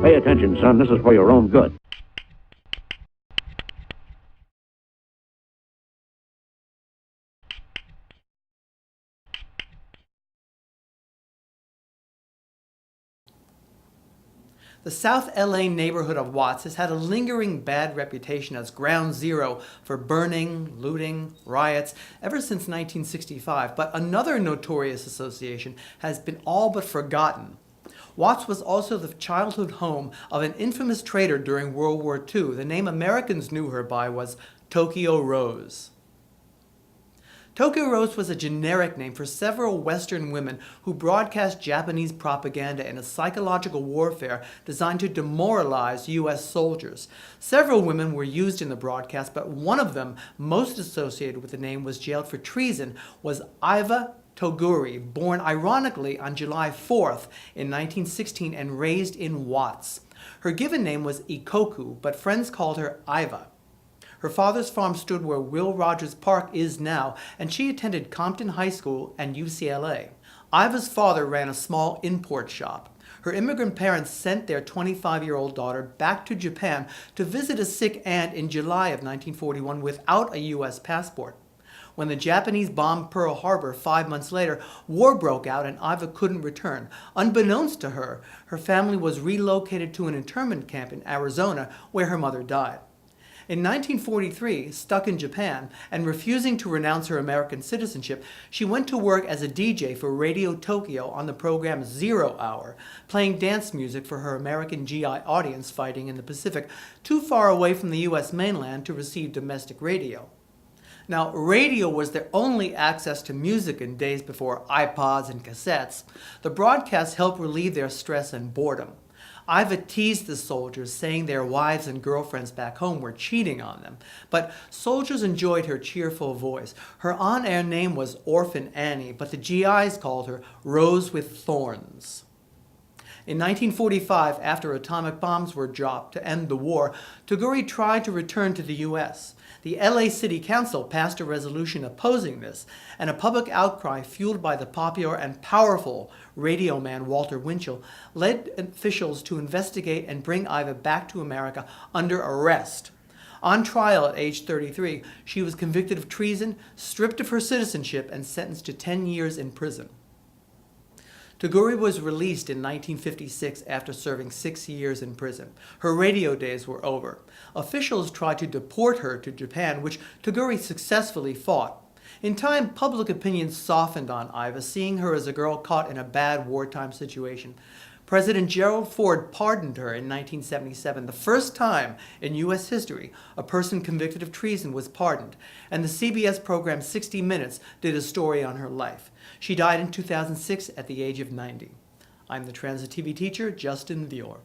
Pay attention, son. This is for your own good. The South LA neighborhood of Watts has had a lingering bad reputation as ground zero for burning, looting, riots ever since 1965, but another notorious association has been all but forgotten. Watts was also the childhood home of an infamous traitor during World War II. The name Americans knew her by was Tokyo Rose. Tokyo Rose was a generic name for several Western women who broadcast Japanese propaganda in a psychological warfare designed to demoralize U.S. soldiers. Several women were used in the broadcast, but one of them, most associated with the name, was jailed for treason, was Iva Toguri, born ironically on July 4th in 1916 and raised in Watts. Her given name was Ikoku, but friends called her Iva. Her father's farm stood where Will Rogers Park is now, and she attended Compton High School and UCLA. Iva's father ran a small import shop. Her immigrant parents sent their 25-year-old daughter back to Japan to visit a sick aunt in July of 1941 without a U.S. passport. When the Japanese bombed Pearl Harbor 5 months later, war broke out and Iva couldn't return. Unbeknownst to her, her family was relocated to an internment camp in Arizona where her mother died. In 1943, stuck in Japan and refusing to renounce her American citizenship, she went to work as a DJ for Radio Tokyo on the program 0 Hour, playing dance music for her American GI audience fighting in the Pacific, too far away from the U.S. mainland to receive domestic radio. Now, radio was their only access to music in days before iPods and cassettes. The broadcasts helped relieve their stress and boredom. Iva teased the soldiers, saying their wives and girlfriends back home were cheating on them. But soldiers enjoyed her cheerful voice. Her on-air name was Orphan Annie, but the GIs called her Rose with Thorns. In 1945, after atomic bombs were dropped to end the war, Toguri tried to return to the U.S. The LA City Council passed a resolution opposing this, and a public outcry fueled by the popular and powerful radio man Walter Winchell led officials to investigate and bring Iva back to America under arrest. On trial at age 33, she was convicted of treason, stripped of her citizenship, and sentenced to 10 years in prison. Toguri was released in 1956 after serving 6 years in prison. Her radio days were over. Officials tried to deport her to Japan, which Toguri successfully fought. In time, public opinion softened on Iva, seeing her as a girl caught in a bad wartime situation. President Gerald Ford pardoned her in 1977, the first time in U.S. history a person convicted of treason was pardoned, and the CBS program 60 Minutes did a story on her life. She died in 2006 at the age of 90. I'm the Transit TV teacher, Justin Vyor.